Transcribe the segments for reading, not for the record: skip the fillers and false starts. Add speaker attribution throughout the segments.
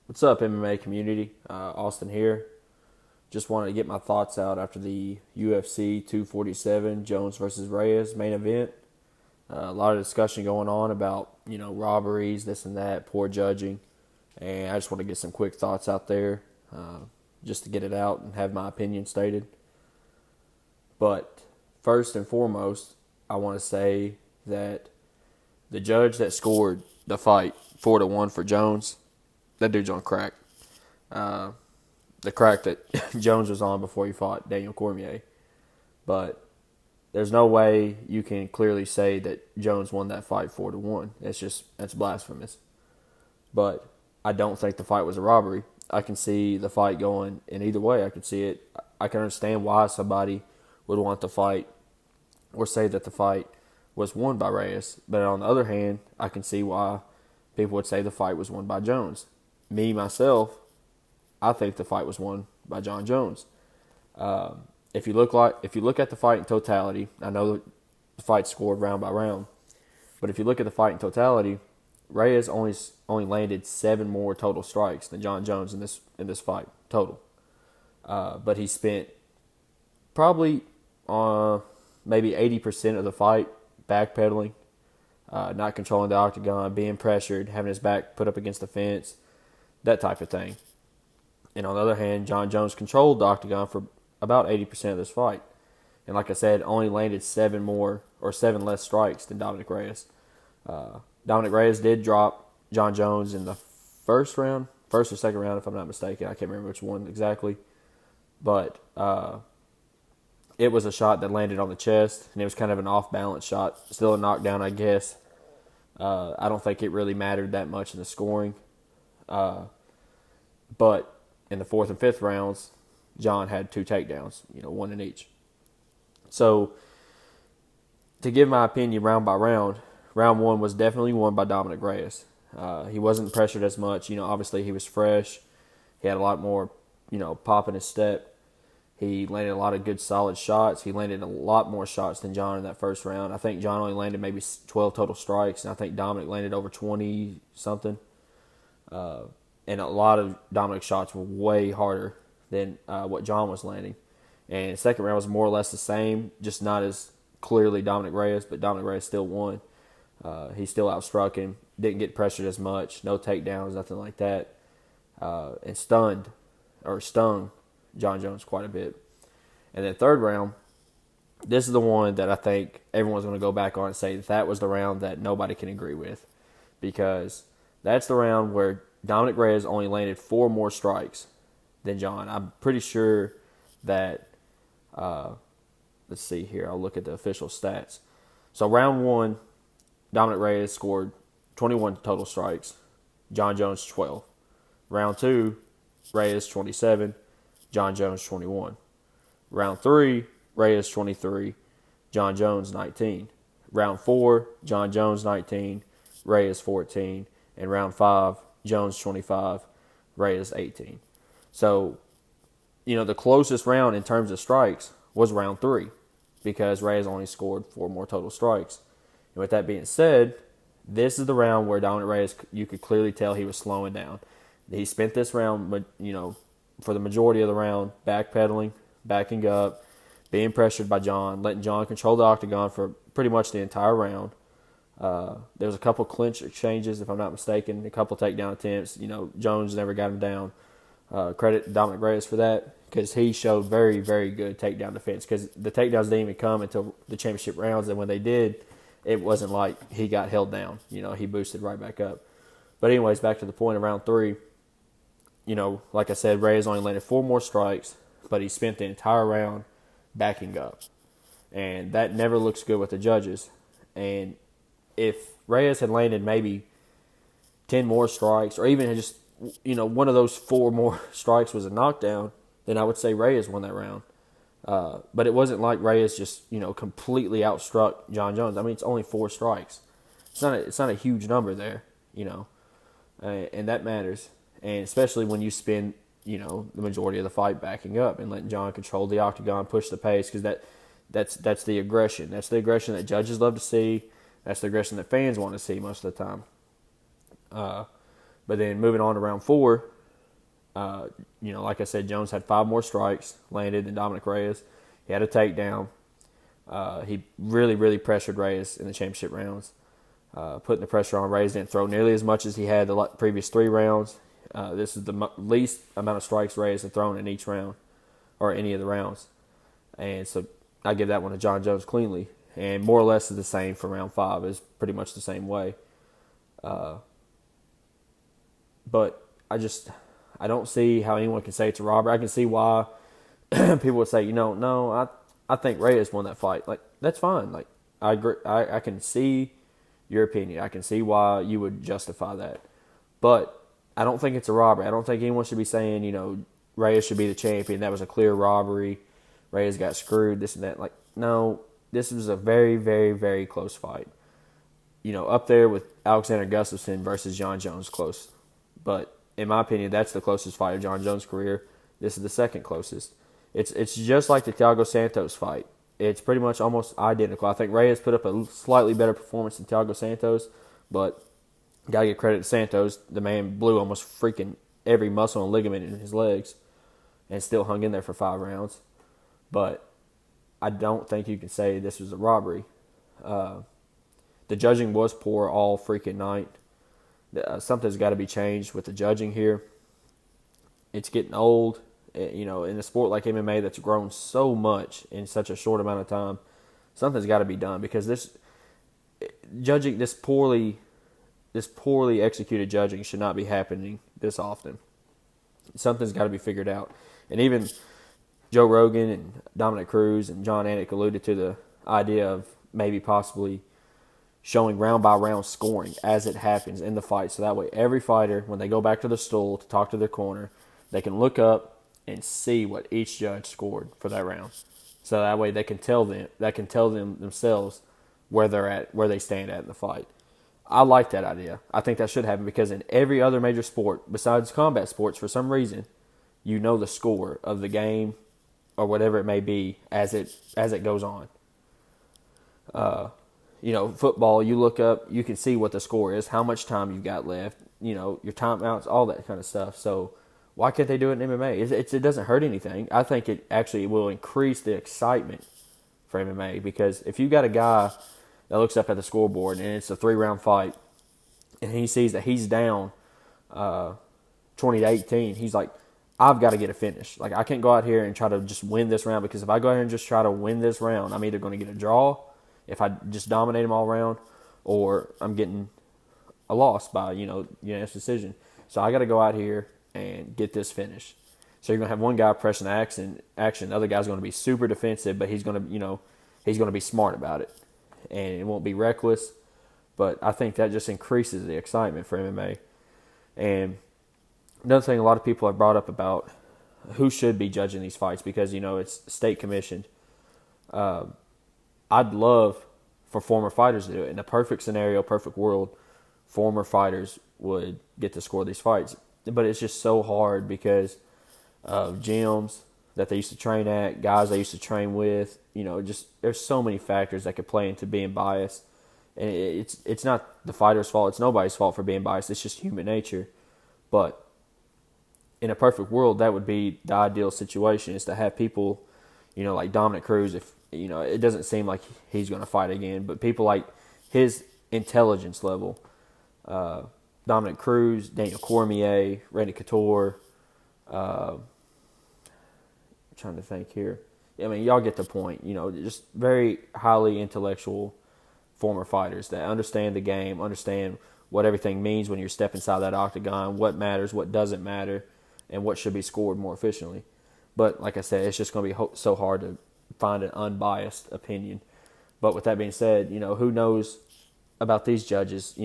Speaker 1: What's up, MMA community? Austin here. Just wanted to get my thoughts out after the UFC 247 Jones versus Reyes main event. A lot of discussion going on about robberies, this and that, poor judging, and I just want to get some quick thoughts out there, just to get it out and have my opinion stated. But first and foremost, I want to say that the judge that scored the fight 4-1 for Jones, that dude's on crack. Uh, the crack that Jones was on before he fought Daniel Cormier. But there's no way you can clearly say that Jones won that fight 4-1. That's blasphemous. But I don't think the fight was a robbery. I can see the fight going in either way. I can see it. I can understand why somebody would want the fight or say that the fight was won by Reyes. But on the other hand, I can see why people would say the fight was won by Jones. Me, myself, I think the fight was won by John Jones. If you look at the fight in totality, I know the fight scored round by round, but if you look at the fight in totality, Reyes only landed 7 more total strikes than John Jones in this fight total. But he spent probably maybe 80% of the fight backpedaling, not controlling the octagon, being pressured, having his back put up against the fence, that type of thing. And on the other hand, John Jones controlled the octagon for about 80% of this fight. And like I said, only landed 7 less strikes than Dominic Reyes. Dominic Reyes did drop John Jones in the first or second round, if I'm not mistaken. I can't remember which one exactly. But it was a shot that landed on the chest, and it was kind of an off-balance shot. Still a knockdown, I guess. I don't think it really mattered that much in the scoring. But in the 4th and 5th rounds, John had 2 takedowns, one in each. So, to give my opinion round by round, round 1 was definitely won by Dominic Reyes. He wasn't pressured as much. Obviously he was fresh. He had a lot more, pop in his step. He landed a lot of good solid shots. He landed a lot more shots than John in that first round. I think John only landed maybe 12 total strikes, and I think Dominic landed over 20 something. And a lot of Dominic's shots were way harder than what John was landing. And the second round was more or less the same, just not as clearly Dominic Reyes, but Dominic Reyes still won. He still outstruck him, didn't get pressured as much, no takedowns, nothing like that, and stung John Jones quite a bit. And then third round, this is the one that I think everyone's going to go back on and say that was the round that nobody can agree with, because that's the round where Dominic Reyes only landed 4 more strikes than John. I'm pretty sure that, let's see here, I'll look at the official stats. So round 1, Dominic Reyes scored 21 total strikes, John Jones 12. Round 2, Reyes 27, John Jones 21. Round 3, Reyes 23, John Jones 19. Round 4, John Jones 19, Reyes 14. And round 5, Jones 25, Reyes 18. So, the closest round in terms of strikes was round 3, because Reyes only scored 4 more total strikes. And with that being said, this is the round where Dominic Reyes, you could clearly tell he was slowing down. He spent this round, for the majority of the round, backpedaling, backing up, being pressured by John, letting John control the octagon for pretty much the entire round. There was a couple clinch exchanges, if I'm not mistaken, a couple takedown attempts. Jones never got him down. Credit Dominic Reyes for that, because he showed very, very good takedown defense, because the takedowns didn't even come until the championship rounds, and when they did, it wasn't like he got held down. He boosted right back up. But anyways, back to the point of round 3, like I said, Reyes only landed 4 more strikes, but he spent the entire round backing up. And that never looks good with the judges. And if Reyes had landed maybe 10 more strikes, or even just, one of those 4 more strikes was a knockdown, then I would say Reyes won that round. But it wasn't like Reyes just, completely outstruck John Jones. I mean, it's only 4 strikes. It's not a huge number there, and that matters. And especially when you spend, the majority of the fight backing up and letting John control the octagon, push the pace, because that's the aggression. That's the aggression that judges love to see. That's the aggression that fans want to see most of the time. But then moving on to round 4, Like I said, Jones had 5 more strikes landed than Dominic Reyes. He had a takedown. He really, really pressured Reyes in the championship rounds. Putting the pressure on. Reyes didn't throw nearly as much as he had the previous 3 rounds. This is the least amount of strikes Reyes had thrown in each round or any of the rounds. And so I give that one to John Jones cleanly. And more or less is the same for round 5. Is pretty much the same way. But I don't see how anyone can say it's a robbery. I can see why people would say, no, I think Reyes won that fight. Like, that's fine. Like, I agree. I can see your opinion. I can see why you would justify that. But I don't think it's a robbery. I don't think anyone should be saying, Reyes should be the champion. That was a clear robbery. Reyes got screwed, this and that. Like, no, this was a very, very, very close fight. Up there with Alexander Gustafsson versus John Jones close. But in my opinion, that's the closest fight of John Jones' career. This is the second closest. It's just like the Thiago Santos fight. It's pretty much almost identical. I think Reyes put up a slightly better performance than Thiago Santos, but gotta give credit to Santos. The man blew almost freaking every muscle and ligament in his legs and still hung in there for 5 rounds. But I don't think you can say this was a robbery. The judging was poor all freaking night. Something's got to be changed with the judging here. It's getting old. In a sport like MMA that's grown so much in such a short amount of time, something's got to be done because this poorly executed judging should not be happening this often. Something's got to be figured out. And even Joe Rogan and Dominic Cruz and John Anik alluded to the idea of maybe possibly showing round-by-round scoring as it happens in the fight. So that way every fighter, when they go back to the stool to talk to their corner, they can look up and see what each judge scored for that round. So that way they can tell them themselves where they're at, where they stand at in the fight. I like that idea. I think that should happen because in every other major sport, besides combat sports, for some reason, the score of the game or whatever it may be as it goes on. Football, you look up, you can see what the score is, how much time you've got left, your timeouts, all that kind of stuff. So why can't they do it in MMA? It doesn't hurt anything. I think it actually will increase the excitement for MMA because if you got a guy that looks up at the scoreboard and it's a 3-round fight and he sees that he's down 20-18, he's like, I've got to get a finish. Like, I can't go out here and try to just win this round because if I go out here and just try to win this round, I'm either going to get a draw if I just dominate them all around, or I'm getting a loss by, unanimous decision. So I got to go out here and get this finish. So you're going to have one guy pressing action. The other guy's going to be super defensive, but he's going to be smart about it. And it won't be reckless. But I think that just increases the excitement for MMA. And another thing a lot of people have brought up about who should be judging these fights because, it's state commissioned. I'd love for former fighters to do it. In a perfect scenario, perfect world, former fighters would get to score these fights. But it's just so hard because of gyms that they used to train at, guys they used to train with. Just there's so many factors that could play into being biased. And it's not the fighter's fault. It's nobody's fault for being biased. It's just human nature. But in a perfect world, that would be the ideal situation is to have people, like Dominic Cruz, if it doesn't seem like he's going to fight again, but people like his intelligence level, Dominic Cruz, Daniel Cormier, Randy Couture, I'm trying to think here. I mean, y'all get the point. Just very highly intellectual former fighters that understand the game, understand what everything means when you're stepping inside that octagon, what matters, what doesn't matter, and what should be scored more efficiently. But like I said, it's just going to be so hard to find an unbiased opinion. But with that being said, who knows about these judges?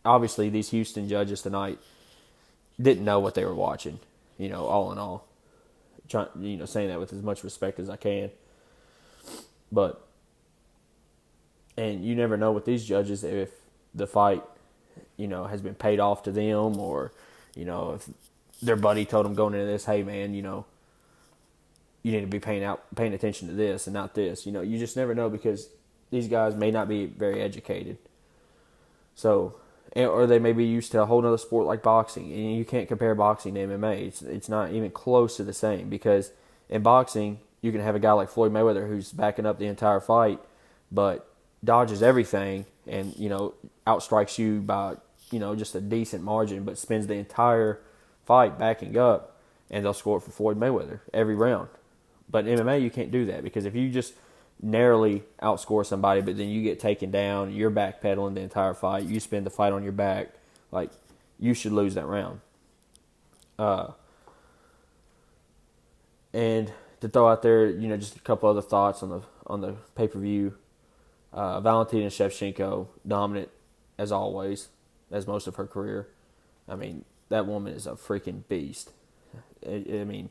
Speaker 1: Obviously these Houston judges tonight didn't know what they were watching, all in all. Saying that with as much respect as I can. But, and you never know with these judges if the fight, has been paid off to them or, if their buddy told them going into this, hey man, you need to be paying attention to this and not this. You just never know because these guys may not be very educated. So or they may be used to a whole other sport like boxing, and you can't compare boxing to MMA. It's not even close to the same, because in boxing you can have a guy like Floyd Mayweather who's backing up the entire fight, but dodges everything and outstrikes you by just a decent margin, but spends the entire fight backing up, and they'll score it for Floyd Mayweather every round. But in MMA you can't do that, because if you just narrowly outscore somebody, but then you get taken down, you're backpedaling the entire fight, you spend the fight on your back, like, you should lose that round. And to throw out there, just a couple other thoughts on the pay-per-view. Valentina Shevchenko, dominant as always, as most of her career. I mean, that woman is a freaking beast. I mean,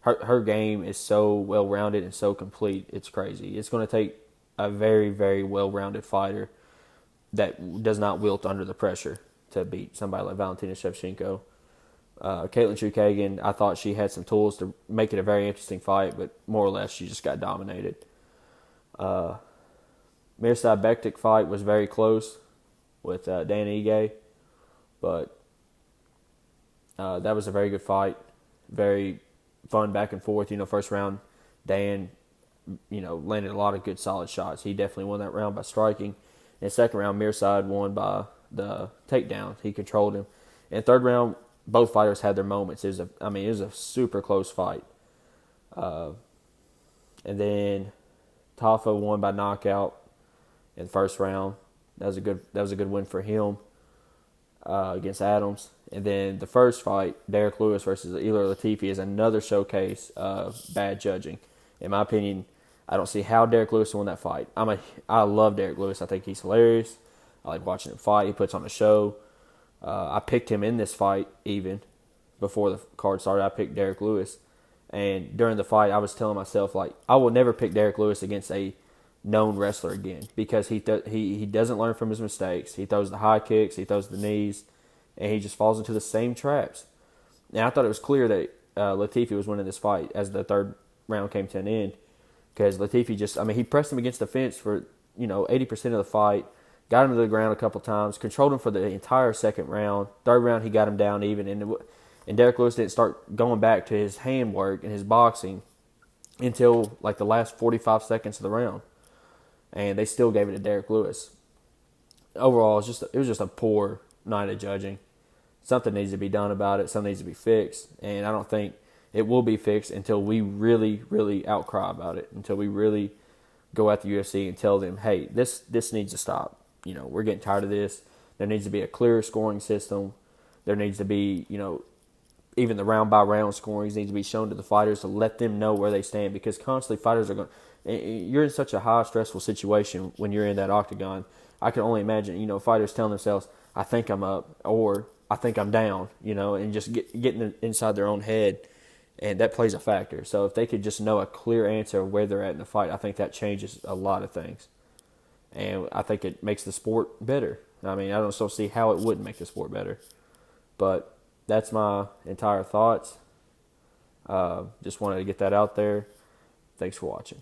Speaker 1: her game is so well-rounded and so complete, it's crazy. It's going to take a very, very well-rounded fighter that does not wilt under the pressure to beat somebody like Valentina Shevchenko. Caitlin Chukagian, I thought she had some tools to make it a very interesting fight, but more or less she just got dominated. Mirsad Bektic fight was very close with Dan Ige, but that was a very good fight. Very fun back and forth. First round, Dan, landed a lot of good solid shots. He definitely won that round by striking. In the second round, Mirsad won by the takedown. He controlled him. In the third round, both fighters had their moments. It was a super close fight. And then Tafa won by knockout in the first round. That was a good win for him against Adams. And then the first fight, Derek Lewis versus Ilir Latifi, is another showcase of bad judging. In my opinion, I don't see how Derek Lewis won that fight. I love Derek Lewis. I think he's hilarious. I like watching him fight. He puts on a show. I picked him in this fight even before the card started. I picked Derek Lewis. And during the fight, I was telling myself, like, I will never pick Derek Lewis against a known wrestler again, because he doesn't learn from his mistakes. He throws the high kicks, he throws the knees, and he just falls into the same traps. And I thought it was clear that Latifi was winning this fight as the third round came to an end, because Latifi he pressed him against the fence for 80% of the fight, got him to the ground a couple times, controlled him for the entire second round. Third round, he got him down even, and Derek Lewis didn't start going back to his handwork and his boxing until like the last 45 seconds of the round. And they still gave it to Derek Lewis. Overall, it was just a poor night of judging. Something needs to be done about it. Something needs to be fixed. And I don't think it will be fixed until we really, really outcry about it. Until we really go at the UFC and tell them, hey, this needs to stop. We're getting tired of this. There needs to be a clearer scoring system. There needs to be, even the round-by-round scorings needs to be shown to the fighters to let them know where they stand. Because constantly fighters are going – you're in such a high, stressful situation when you're in that octagon. I can only imagine, fighters telling themselves, I think I'm up, or I think I'm down, and just getting inside their own head. And that plays a factor. So if they could just know a clear answer of where they're at in the fight, I think that changes a lot of things. And I think it makes the sport better. I mean, I don't still see how it wouldn't make the sport better. But that's my entire thoughts. Just wanted to get that out there. Thanks for watching.